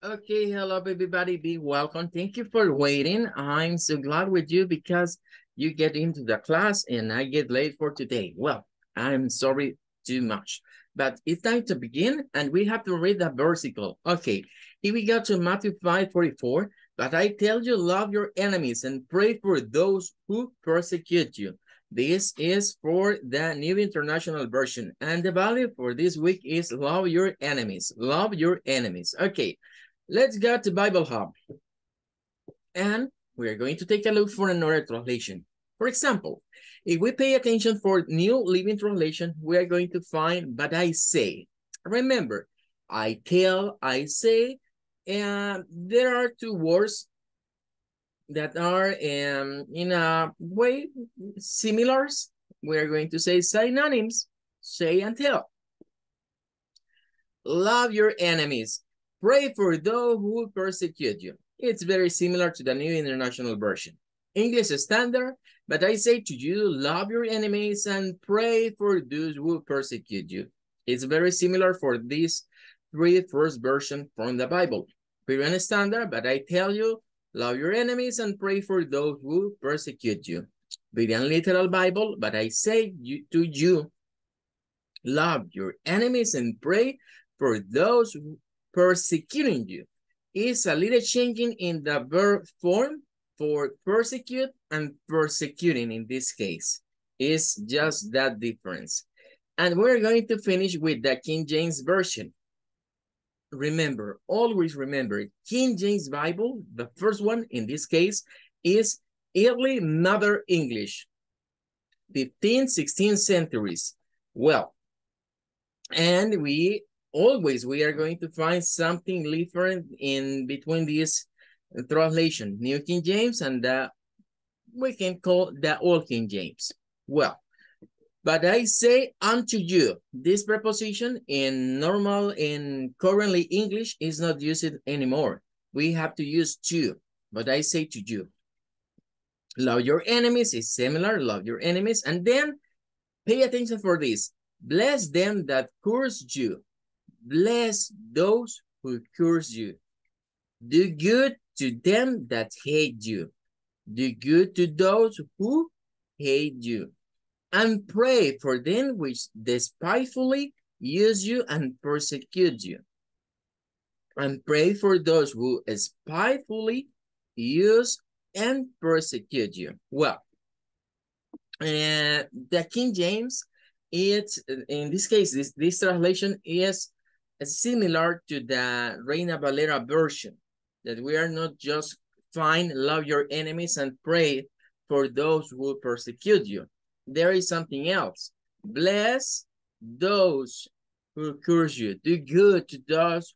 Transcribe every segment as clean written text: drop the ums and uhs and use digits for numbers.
Okay, hello everybody, be welcome. Thank you for waiting. I'm so glad with you because you get into the class and I get late for today. Well, I'm sorry too much, but it's time to begin and we have to read the versicle. Okay, here we go to Matthew 5:44. But I tell you, love your enemies and pray for those who persecute you. This is for the New International Version. And the value for this week is love your enemies. Love your enemies. Okay. Let's go to Bible Hub. And we're going to take a look for another translation. For example, if we pay attention for New Living Translation, we are going to find, but I say. Remember, I tell, I say, and there are two words that are in a way similar. We are going to say synonyms, say and tell. Love your enemies. Pray for those who persecute you. It's very similar to the New International Version. English Standard, but I say to you, love your enemies and pray for those who persecute you. It's very similar for these three first versions from the Bible. Berean Standard, but I tell you, love your enemies and pray for those who persecute you. Berean Literal Bible, but I say to you, love your enemies and pray for those persecuting you. Is a little changing in the verb form for persecute and persecuting in this case. Is just that difference. And we're going to finish with the King James Version. Remember, always remember, King James Bible, the first one in this case, is early Modern English, 15th, 16th centuries. Well, and we are going to find something different in between this translation, New King James and we can call the Old King James. Well, but I say unto you, this preposition in currently English is not used anymore. We have to use to, but I say to you. Love your enemies is similar, love your enemies, and then pay attention for this. Bless them that curse you. Bless those who curse you. Do good to them that hate you. Do good to those who hate you. And pray for them which despitefully use you and persecute you. And pray for those who spitefully use and persecute you. Well, the King James, it's in this case, this translation is similar to the Reina Valera version, that we are not just find love your enemies and pray for those who persecute you. There is something else. Bless those who curse you. Do good to those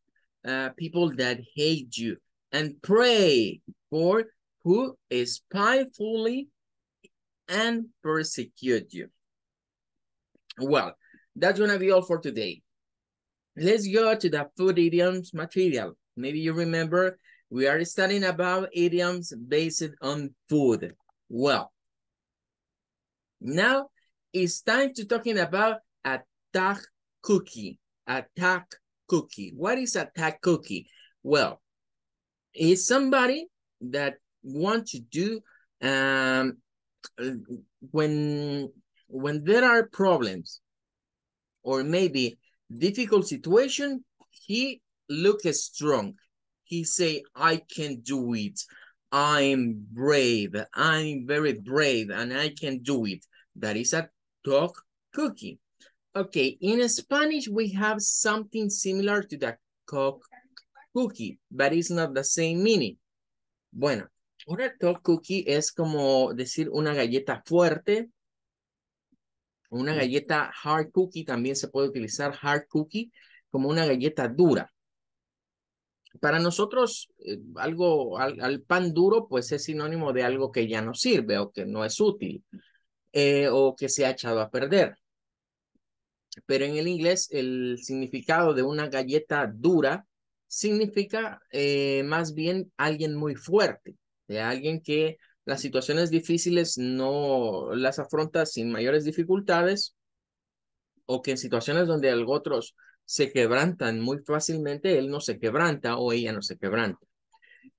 people that hate you. And pray for who spitefully and persecute you. Well, that's gonna be all for today. Let's go to the food idioms material. Maybe you remember we are studying about idioms based on food. Well, now it's time to talking about a tag cookie. A tag cookie. What is a tag cookie? Well, it's somebody that wants to do when there are problems or maybe difficult situation, he looks strong. He say, I can do it. I'm brave. I'm very brave and I can do it. That is a tag cookie. Okay, in Spanish, we have something similar to the cock cookie, but it's not the same meaning. Bueno, una tag cookie es como decir una galleta fuerte. Una galleta hard cookie, también se puede utilizar hard cookie como una galleta dura. Para nosotros, al pan duro, pues es sinónimo de algo que ya no sirve o que no es útil o que se ha echado a perder. Pero en el inglés, el significado de una galleta dura significa más bien alguien muy fuerte, de alguien que las situaciones difíciles no las afronta sin mayores dificultades o que en situaciones donde otros se quebrantan muy fácilmente, él no se quebranta o ella no se quebranta.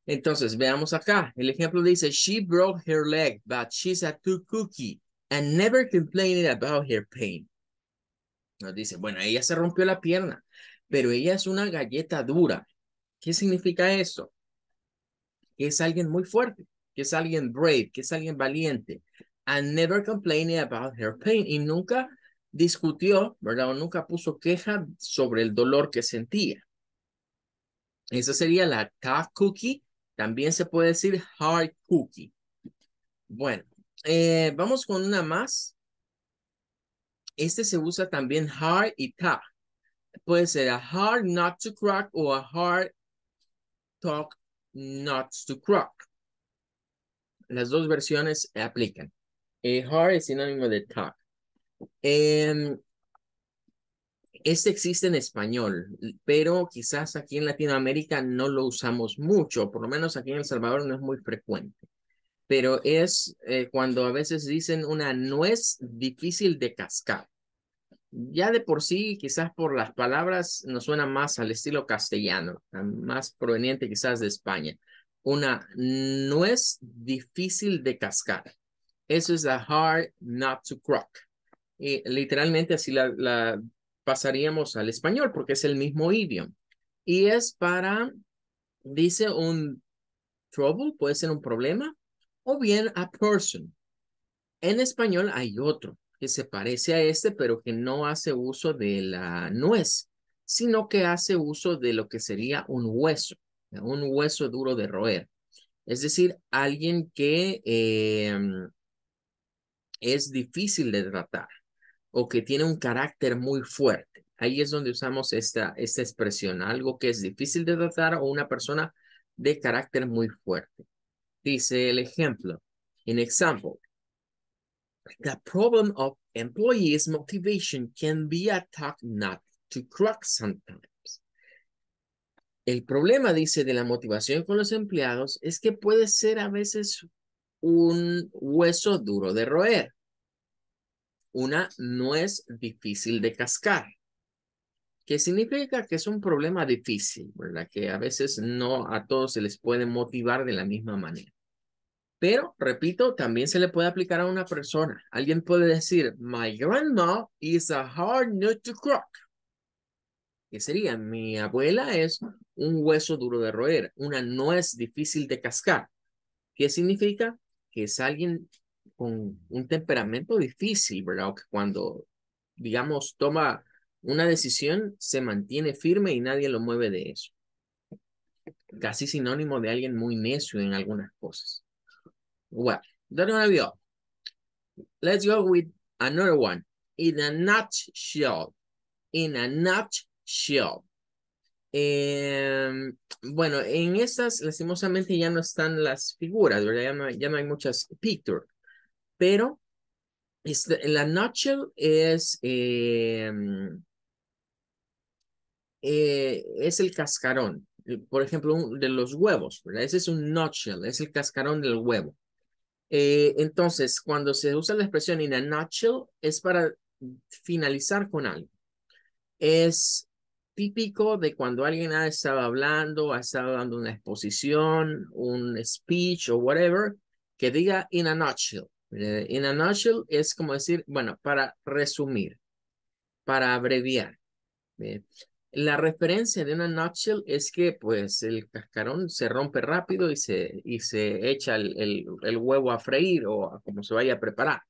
Entonces, veamos acá. El ejemplo dice, she broke her leg, but she's a true cookie and never complaining about her pain. Nos dice, bueno, ella se rompió la pierna, pero ella es una galleta dura. ¿Qué significa esto? Que es alguien muy fuerte, que es alguien brave, que es alguien valiente. And never complaining about her pain. Y nunca discutió, ¿verdad? O nunca puso queja sobre el dolor que sentía. Esa sería la tough cookie. También se puede decir hard cookie. Bueno, vamos con una más. Este se usa también hard y tough. Puede ser a hard nut to crack o a hard talk nuts to crack. Las dos versiones aplican. Hard es sinónimo de tough. Este existe en español, pero quizás aquí en Latinoamérica no lo usamos mucho, por lo menos aquí en El Salvador no es muy frecuente. Pero es cuando a veces dicen una nuez difícil de cascar. Ya de por sí, quizás por las palabras, nos suena más al estilo castellano, más proveniente quizás de España. Una nuez difícil de cascar. Eso es a hard nut to crack. Y literalmente así la pasaríamos al español porque es el mismo idioma. Y es para, dice un trouble, puede ser un problema, o bien a person. En español hay otro que se parece a este, pero que no hace uso de la nuez, sino que hace uso de lo que sería un hueso duro de roer. Es decir, alguien que es difícil de tratar o que tiene un carácter muy fuerte. Ahí es donde usamos esta expresión, algo que es difícil de tratar o una persona de carácter muy fuerte. Dice el ejemplo, in example, the problem of employees' motivation can be a tough nut to crack sometimes. El problema, dice, de la motivación con los empleados es que puede ser a veces un hueso duro de roer. Una nuez difícil de cascar. Que significa que es un problema difícil, ¿verdad? Que a veces no a todos se les puede motivar de la misma manera. Pero, repito, también se le puede aplicar a una persona. Alguien puede decir, my grandma is a hard nut to crack. ¿Qué sería? Mi abuela es un hueso duro de roer, una nuez difícil de cascar. ¿Qué significa? Que es alguien con un temperamento difícil, ¿verdad? O que cuando, digamos, toma una decisión, se mantiene firme y nadie lo mueve de eso. Casi sinónimo de alguien muy necio en algunas cosas. Well, that one go. Let's go with another one. In a nutshell. In a nutshell. Bueno, en estas lastimosamente ya no están las figuras, ¿verdad? Ya no hay muchas pictures, pero la nutshell es el cascarón. Por ejemplo, de los huevos, ¿verdad? Ese es un nutshell, es el cascarón del huevo. Entonces, cuando se usa la expresión in a nutshell, es para finalizar con algo. Es típico de cuando alguien ha estado hablando, ha estado dando una exposición, un speech o whatever, que diga in a nutshell. In a nutshell es como decir, bueno, para resumir, para abreviar. La referencia de una nutshell es que pues el cascarón se rompe rápido y se echa el huevo a freír o a como se vaya a preparar.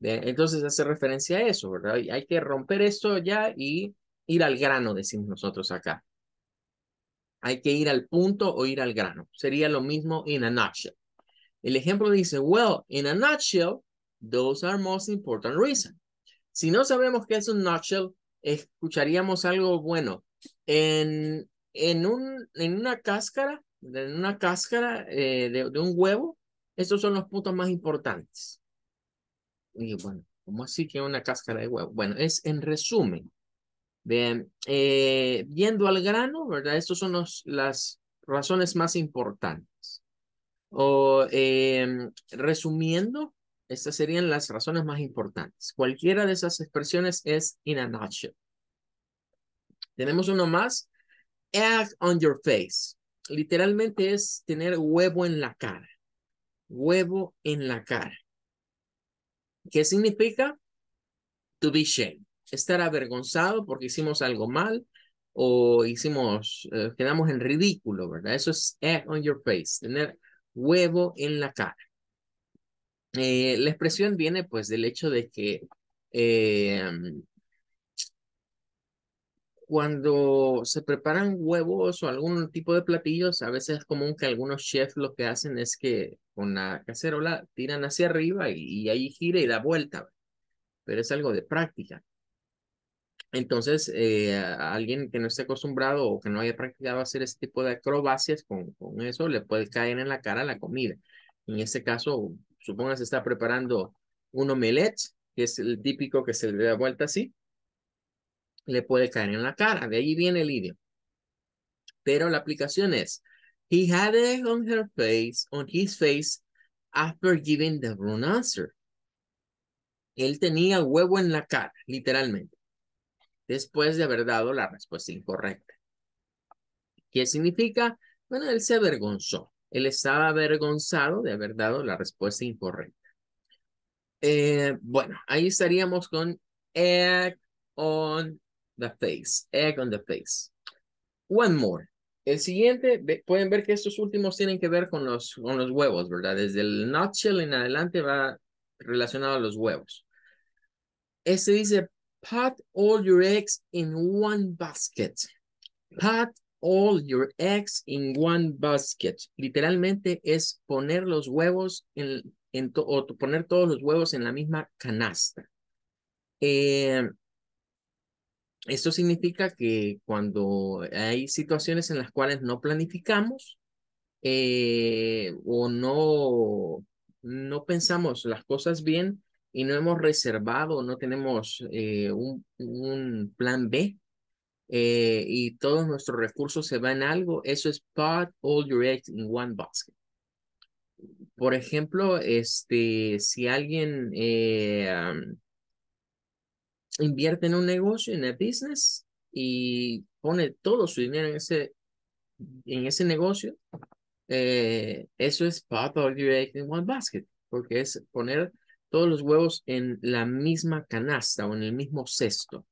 Entonces hace referencia a eso, ¿verdad? Hay que romper esto ya y ir al grano, decimos nosotros acá. Hay que ir al punto o ir al grano. Sería lo mismo in a nutshell. El ejemplo dice, well, in a nutshell, those are most important reasons. Si no sabemos qué es un nutshell, escucharíamos algo bueno. En una cáscara, de un huevo, estos son los puntos más importantes. Y bueno, ¿cómo así que una cáscara de huevo? Bueno, es en resumen. Bien, viendo al grano, ¿verdad? Estas son las razones más importantes. O resumiendo, estas serían las razones más importantes. Cualquiera de esas expresiones es in a nutshell. Tenemos uno más. Egg on your face. Literalmente es tener huevo en la cara. Huevo en la cara. ¿Qué significa? To be shamed. Estar avergonzado porque hicimos algo mal o quedamos en ridículo, ¿verdad? Eso es egg on your face, tener huevo en la cara. La expresión viene pues del hecho de que eh, cuando se preparan huevos o algún tipo de platillos, a veces es común que algunos chefs lo que hacen es que con la cacerola tiran hacia arriba y ahí gira y da vuelta, pero es algo de práctica. Entonces, a alguien que no esté acostumbrado o que no haya practicado hacer ese tipo de acrobacias con eso, le puede caer en la cara la comida. En este caso, suponga se está preparando un omelette, que es el típico que se le da vuelta así, le puede caer en la cara. De ahí viene el idioma. Pero la aplicación es, he had it on his face after giving the wrong answer. Él tenía huevo en la cara, literalmente, después de haber dado la respuesta incorrecta. ¿Qué significa? Bueno, él se avergonzó. Él estaba avergonzado de haber dado la respuesta incorrecta. Bueno, ahí estaríamos con egg on the face. Egg on the face. One more. El siguiente, pueden ver que estos últimos tienen que ver con los huevos, ¿verdad? Desde el nutshell en adelante va relacionado a los huevos. Este dice, put all your eggs in one basket. Put all your eggs in one basket. Literalmente es poner los huevos o poner todos los huevos en la misma canasta. Esto significa que cuando hay situaciones en las cuales no planificamos o no pensamos las cosas bien y no hemos reservado, no tenemos un plan B, y todos nuestros recursos se van en algo, eso es put all your eggs in one basket. Por ejemplo, si alguien invierte en un negocio, en el business, y pone todo su dinero en ese negocio, eso es put all your eggs in one basket, porque es poner todos los huevos en la misma canasta o en el mismo cesto.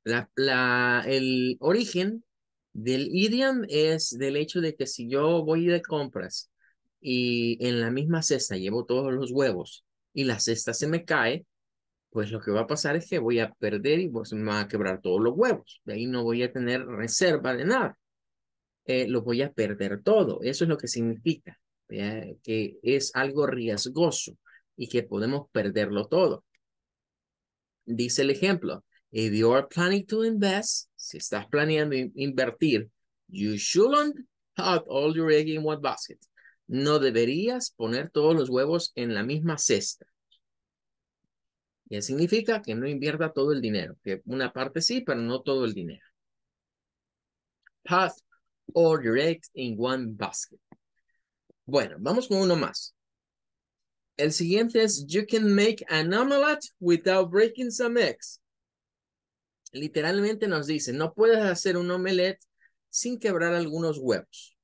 El origen del idiom es del hecho de que si yo voy de compras y en la misma cesta llevo todos los huevos y la cesta se me cae, pues lo que va a pasar es que voy a perder y pues me van a quebrar todos los huevos. De ahí no voy a tener reserva de nada. Lo voy a perder todo. Eso es lo que significa, que es algo riesgoso y que podemos perderlo todo. Dice el ejemplo, if you are planning to invest, si estás planeando invertir, you shouldn't put all your eggs in one basket. No deberías poner todos los huevos en la misma cesta. Y eso significa que no invierta todo el dinero, que una parte sí, pero no todo el dinero. Put all your eggs in one basket. Bueno, vamos con uno más. El siguiente es, you can make an omelette without breaking some eggs. Literalmente nos dice, no puedes hacer un omelette sin quebrar algunos huevos.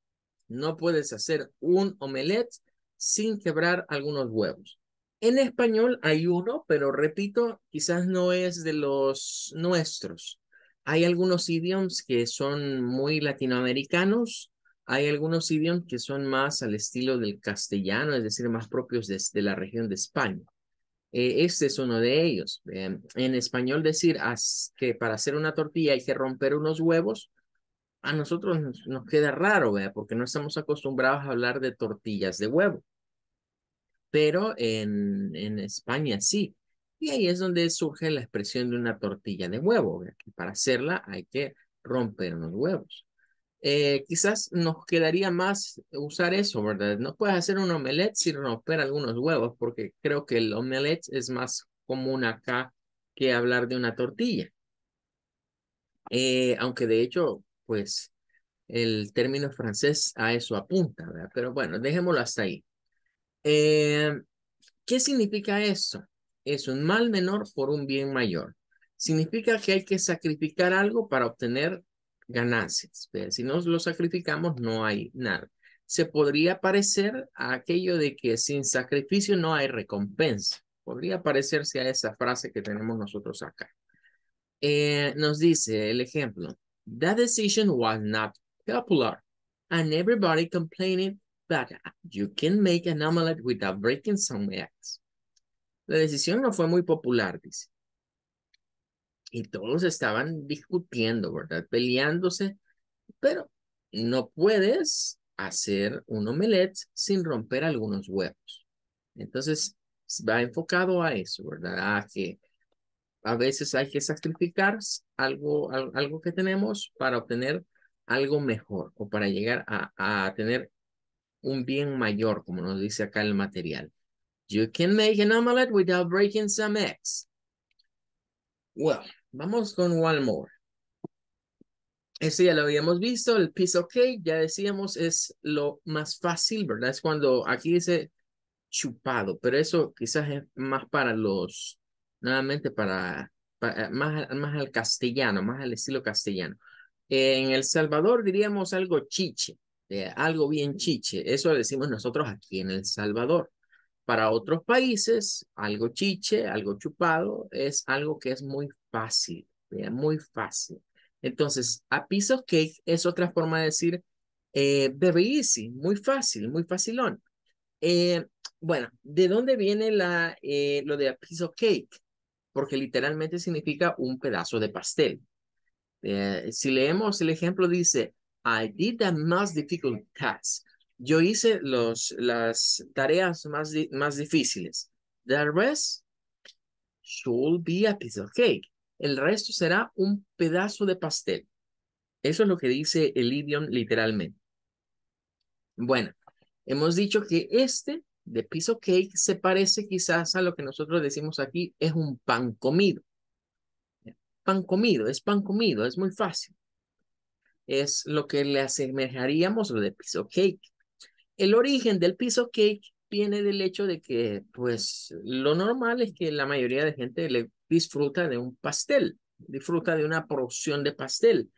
No puedes hacer un omelette sin quebrar algunos huevos. En español hay uno, pero repito, quizás no es de los nuestros. Hay algunos idioms que son muy latinoamericanos. Hay algunos idioms que son más al estilo del castellano, es decir, más propios de la región de España. Este es uno de ellos. En español decir que para hacer una tortilla hay que romper unos huevos, a nosotros nos queda raro, porque no estamos acostumbrados a hablar de tortillas de huevo, pero en España sí. Y ahí es donde surge la expresión de una tortilla de huevo, que para hacerla hay que romper unos huevos. Quizás nos quedaría más usar eso, ¿verdad? No puedes hacer un omelette sin romper algunos huevos, porque creo que el omelette es más común acá que hablar de una tortilla. Aunque de hecho, pues el término francés a eso apunta, ¿verdad? Pero bueno, dejémoslo hasta ahí. ¿Qué significa esto? Es un mal menor por un bien mayor. significa que hay que sacrificar algo para obtener ganancias. Si no lo sacrificamos, no hay nada. Se podría parecer a aquello de que sin sacrificio no hay recompensa. Podría parecerse a esa frase que tenemos nosotros acá. Nos dice el ejemplo. That decision was not popular and everybody complaining, but you can make an omelette without breaking some eggs. La decisión no fue muy popular, dice. Y todos estaban discutiendo, ¿verdad? Peleándose, pero no puedes hacer un omelette sin romper algunos huevos. Entonces, va enfocado a eso, ¿verdad? A que a veces hay que sacrificar algo que tenemos para obtener algo mejor o para llegar a tener un bien mayor, como nos dice acá el material. You can make an omelette without breaking some eggs. Well, vamos con one more. Este ya lo habíamos visto, el piece of cake, ya decíamos, es lo más fácil, ¿verdad? Es cuando aquí dice chupado, pero eso quizás es más para los, nuevamente más al castellano, más al estilo castellano. En El Salvador diríamos algo chiche, algo bien chiche. Eso lo decimos nosotros aquí en El Salvador. Para otros países, algo chiche, algo chupado, es algo que es muy fácil, muy fácil. Entonces, a piece of cake es otra forma de decir very easy, muy fácil, muy facilón. Eh, bueno, ¿de dónde viene lo de a piece of cake? Porque literalmente significa un pedazo de pastel. Si leemos el ejemplo, dice, I did the most difficult task. Yo hice las tareas más difíciles. The rest should be a piece of cake. El resto será un pedazo de pastel. Eso es lo que dice el idioma literalmente. Bueno, hemos dicho que de piece of cake, se parece quizás a lo que nosotros decimos aquí, es un pan comido. Es pan comido, es muy fácil. Es lo que le asemejaríamos lo de piece of cake. El origen del piece of cake viene del hecho de que, pues, lo normal es que la mayoría de gente le disfruta de un pastel, disfruta de una porción de pastel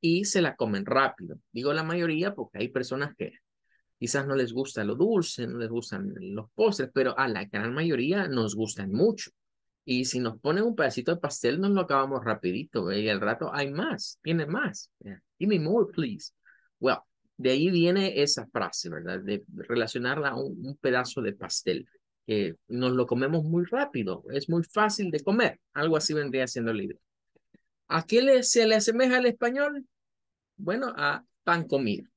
y se la comen rápido. Digo la mayoría porque hay personas que quizás no les gusta lo dulce, no les gustan los postres, pero a la gran mayoría nos gustan mucho. Y si nos ponen un pedacito de pastel, nos lo acabamos rapidito, y al rato hay más, tiene más. Give me more, please. Well, de ahí viene esa frase, ¿verdad? De relacionarla a un pedazo de pastel, que nos lo comemos muy rápido, es muy fácil de comer. Algo así vendría siendo la idea. ¿A qué se le asemeja al español? Bueno, a pan comido.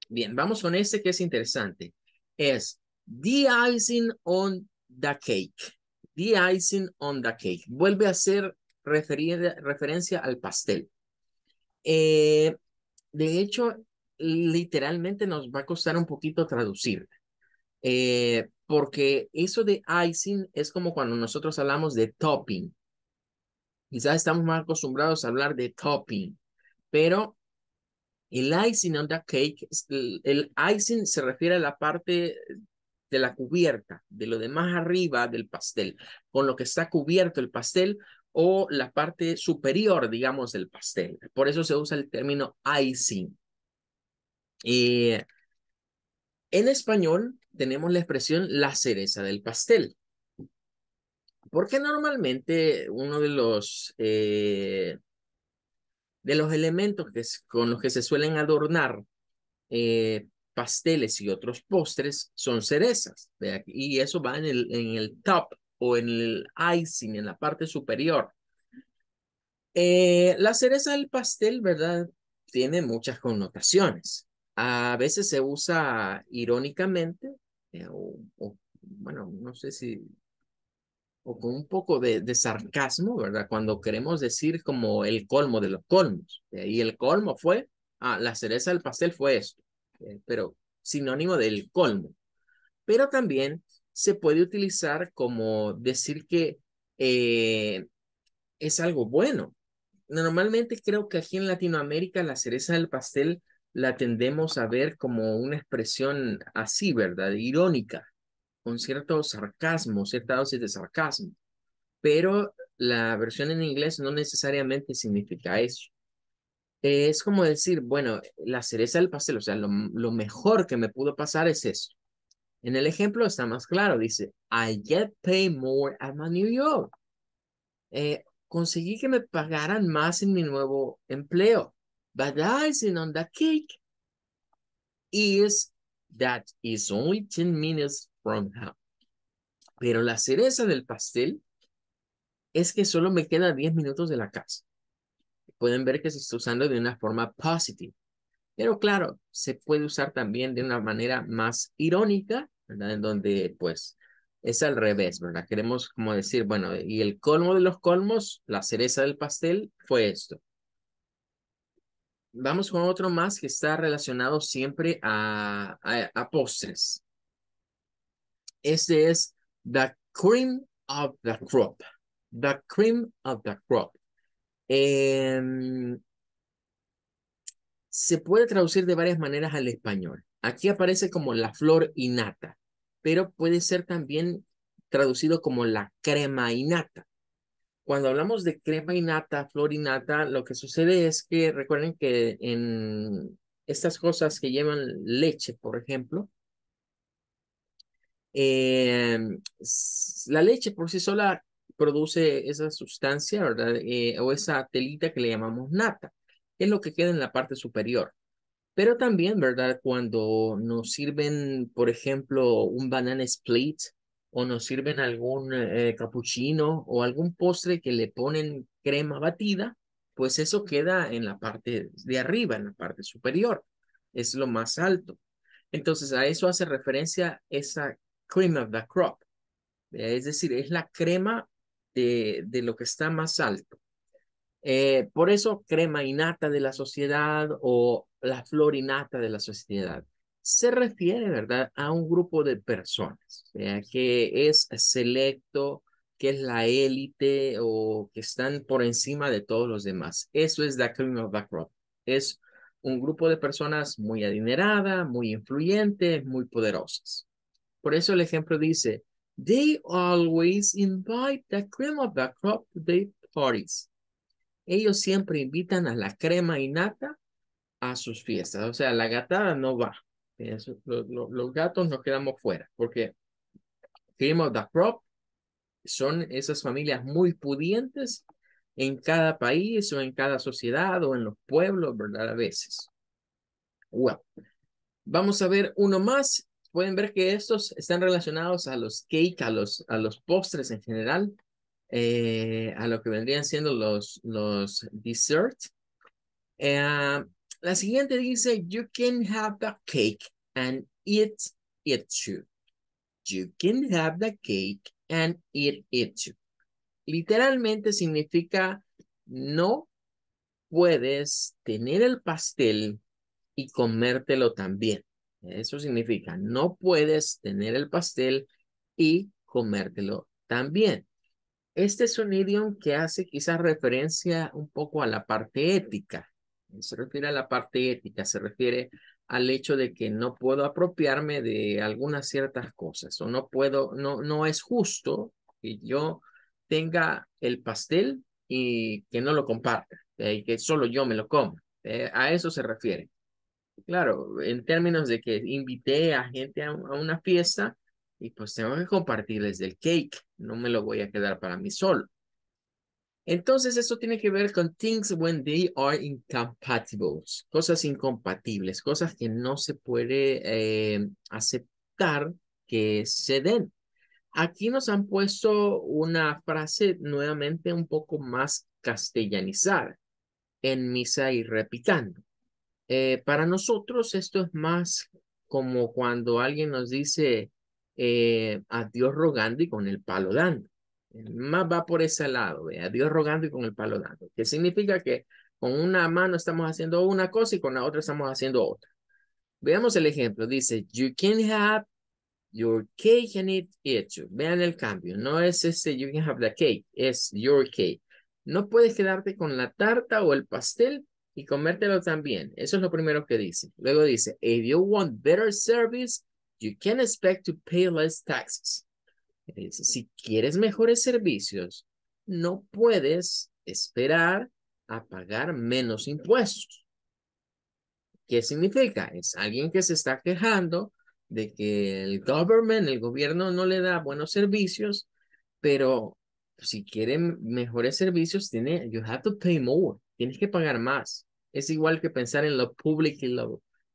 Bien, vamos con este que es interesante. Es the icing on the cake. The icing on the cake. Vuelve a hacer referencia al pastel. De hecho, literalmente nos va a costar un poquito traducir. Porque eso de icing es como cuando nosotros hablamos de topping. Quizás estamos más acostumbrados a hablar de topping, pero el icing on the cake, el icing se refiere a la parte de la cubierta, de lo de más arriba del pastel, con lo que está cubierto el pastel o la parte superior, digamos, del pastel. Por eso se usa el término icing. En español tenemos la expresión la cereza del pastel, porque normalmente uno de los elementos con los que se suelen adornar pasteles y otros postres son cerezas, ¿verdad? Y eso va en el top o en el icing, en la parte superior. La cereza del pastel, ¿verdad? Tiene muchas connotaciones. A veces se usa irónicamente, bueno, no sé si, o con un poco de sarcasmo, ¿verdad? Cuando queremos decir como el colmo de los colmos. Y el colmo fue, la cereza del pastel fue esto, pero sinónimo del colmo. Pero también se puede utilizar como decir que es algo bueno. Normalmente creo que aquí en Latinoamérica la cereza del pastel la tendemos a ver como una expresión así, ¿verdad? Irónica, con cierto sarcasmo, cierta dosis de sarcasmo. Pero la versión en inglés no necesariamente significa eso. Es como decir, bueno, la cereza del pastel, o sea, lo mejor que me pudo pasar es eso. En el ejemplo está más claro, dice, I get paid more at my new job. Conseguí que me pagaran más en mi nuevo empleo. But the icing on the cake is that is only 10 minutes from home. Pero la cereza del pastel es que solo me queda 10 minutos de la casa. Pueden ver que se está usando de una forma positiva. Pero claro, se puede usar también de una manera más irónica, ¿verdad? En donde pues es al revés, ¿verdad? Queremos como decir, bueno, y el colmo de los colmos, la cereza del pastel fue esto. Vamos con otro más que está relacionado siempre a postres. Este es the cream of the crop. The cream of the crop. Se puede traducir de varias maneras al español. Aquí aparece como la flor innata, pero puede ser también traducido como la crema innata. Cuando hablamos de crema innata, flor innata, lo que sucede es que recuerden que en estas cosas que llevan leche, por ejemplo, eh, la leche por sí sola produce esa sustancia, ¿verdad? O esa telita que le llamamos nata, que es lo que queda en la parte superior. Pero también, ¿verdad? Cuando nos sirven, por ejemplo, un banana split o nos sirven algún cappuccino o algún postre que le ponen crema batida, pues eso queda en la parte de arriba, en la parte superior. Es lo más alto. Entonces, a eso hace referencia esa cream of the crop. Es decir, es la crema de lo que está más alto. Por eso, crema innata de la sociedad o la flor innata de la sociedad se refiere, ¿verdad?, a un grupo de personas, que es selecto, que es la élite o que están por encima de todos los demás. Eso es la cream of the crop. Es un grupo de personas muy adinerada, muy influyentes, muy poderosas. Por eso el ejemplo dice, they always invite the cream of the crop to their parties. Ellos siempre invitan a la crema innata a sus fiestas. O sea, la gatada no va. Eso, los gatos nos quedamos fuera, porque cream of the crop son esas familias muy pudientes en cada país o en cada sociedad o en los pueblos, ¿verdad? A veces. Well, vamos a ver uno más. Pueden ver que estos están relacionados a los cake, a los postres en general, a lo que vendrían siendo los desserts. La siguiente dice, you can have the cake and eat it too. You can have the cake and eat it too. Literalmente significa no puedes tener el pastel y comértelo también. Eso significa no puedes tener el pastel y comértelo también. Este es un idioma que hace quizás referencia un poco a la parte ética. Se refiere a la parte ética, se refiere al hecho de que no puedo apropiarme de algunas ciertas cosas o no puedo, no es justo que yo tenga el pastel y que no lo comparta, y que solo yo me lo coma. A eso se refiere. Claro, en términos de que invité a gente a una fiesta y pues tengo que compartirles del cake, no me lo voy a quedar para mí solo. Entonces, eso tiene que ver con things when they are incompatible, cosas incompatibles, cosas que no se puede aceptar que se den. Aquí nos han puesto una frase nuevamente un poco más castellanizada, en misa y repicando. Para nosotros esto es más como cuando alguien nos dice adiós rogando y con el palo dando. Más va por ese lado, adiós rogando y con el palo dando. Que significa que con una mano estamos haciendo una cosa y con la otra estamos haciendo otra. Veamos el ejemplo. Dice, you can have your cake and eat it too. Vean el cambio. No es you can have the cake, es your cake. No puedes quedarte con la tarta o el pastel y comértelo también. Eso es lo primero que dice. Luego dice, if you want better service, you can expect to pay less taxes. Dice, si quieres mejores servicios, no puedes esperar a pagar menos impuestos. ¿Qué significa? Es alguien que se está quejando de que el gobierno no le da buenos servicios, pero si quieren mejores servicios, you have to pay more. Tienes que pagar más. Es igual que pensar en lo público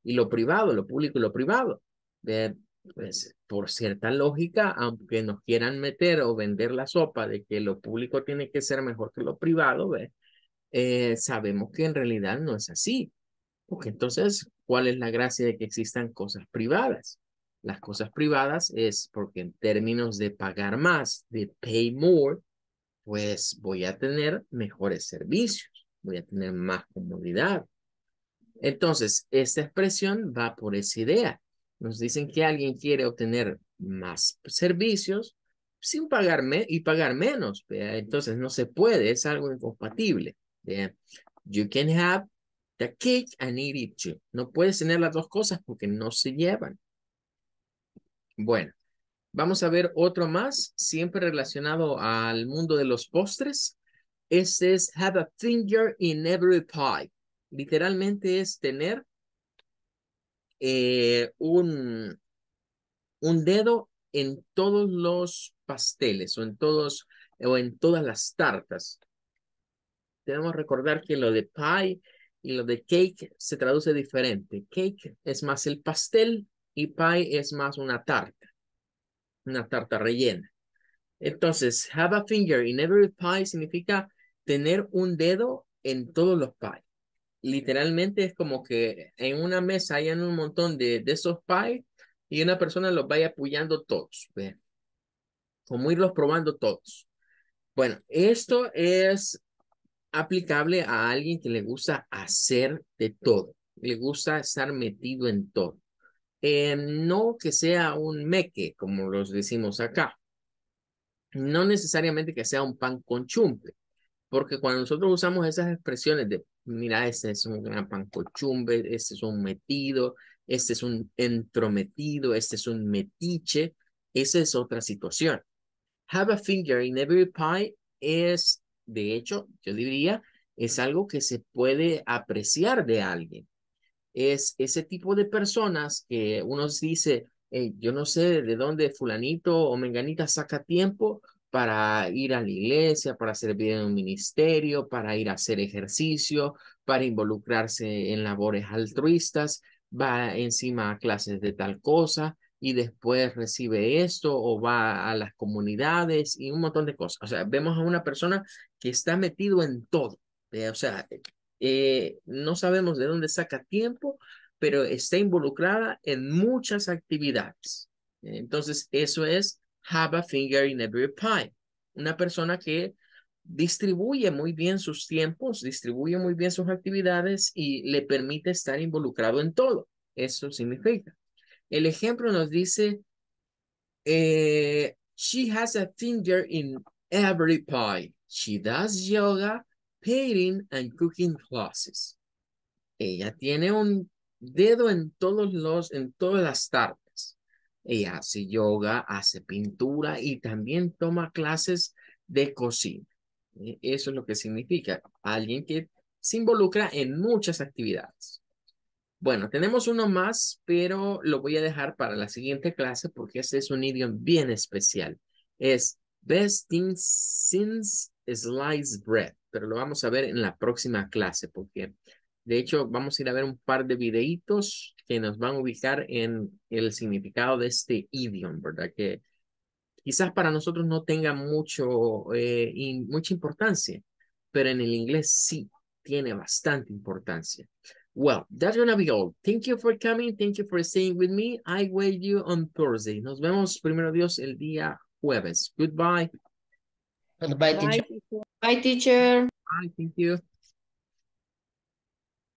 y lo privado, lo público y lo privado. Pues, por cierta lógica, aunque nos quieran meter o vender la sopa de que lo público tiene que ser mejor que lo privado, sabemos que en realidad no es así. Porque entonces, ¿cuál es la gracia de que existan cosas privadas? Las cosas privadas es porque en términos de pagar más, de pay more, pues voy a tener mejores servicios, voy a tener más comodidad. Entonces, esta expresión va por esa idea. Nos dicen que alguien quiere obtener más servicios sin y pagar menos. ¿Vea? Entonces, no se puede, es algo incompatible. ¿Vea? You can have the cake and eat it too. No puedes tener las dos cosas porque no se llevan. Bueno, vamos a ver otro más, siempre relacionado al mundo de los postres. Este es have a finger in every pie. Literalmente es tener un dedo en todos los pasteles o en todas las tartas. Debemos recordar que lo de pie y lo de cake se traduce diferente. Cake es más el pastel y pie es más una tarta rellena. Entonces, have a finger in every pie significa tener un dedo en todos los pies. Literalmente es como que en una mesa hayan un montón de esos pies y una persona los vaya apoyando todos. ¿Ve? Como irlos probando todos. Bueno, esto es aplicable a alguien que le gusta hacer de todo. Le gusta estar metido en todo. No que sea un meque, como los decimos acá. No necesariamente que sea un pan con chumpe. Porque cuando nosotros usamos esas expresiones de, mira, este es un gran pancochumbe, este es un metido, este es un entrometido, este es un metiche, esa es otra situación. Have a finger in every pie es, de hecho, yo diría, es algo que se puede apreciar de alguien. Es ese tipo de personas que uno dice, hey, yo no sé de dónde fulanito o menganita saca tiempo para ir a la iglesia, para servir en un ministerio, para ir a hacer ejercicio, para involucrarse en labores altruistas, va encima a clases de tal cosa y después recibe esto o va a las comunidades y un montón de cosas. O sea, vemos a una persona que está metido en todo. O sea, no sabemos de dónde saca tiempo, pero está involucrada en muchas actividades. Entonces, eso es have a finger in every pie. Una persona que distribuye muy bien sus tiempos, distribuye muy bien sus actividades y le permite estar involucrado en todo. Eso significa. El ejemplo nos dice, she has a finger in every pie. She does yoga, painting, and cooking classes. Ella tiene un dedo en todas las tardes. Ella hace yoga, hace pintura y también toma clases de cocina. Eso es lo que significa alguien que se involucra en muchas actividades. Bueno, tenemos uno más, pero lo voy a dejar para la siguiente clase porque este es un idioma bien especial. Es best thing since sliced bread, pero lo vamos a ver en la próxima clase porque de hecho vamos a ir a ver un par de videitos que nos van a ubicar en el significado de este idioma, ¿verdad? Que quizás para nosotros no tenga mucha importancia, pero en el inglés sí tiene bastante importancia. Well, that's gonna be all. Thank you for coming. Thank you for staying with me. I wait you on Thursday. Nos vemos, primero Dios, el día jueves. Goodbye. Goodbye, Bye, teacher. teacher. Bye, teacher. Bye. Thank you.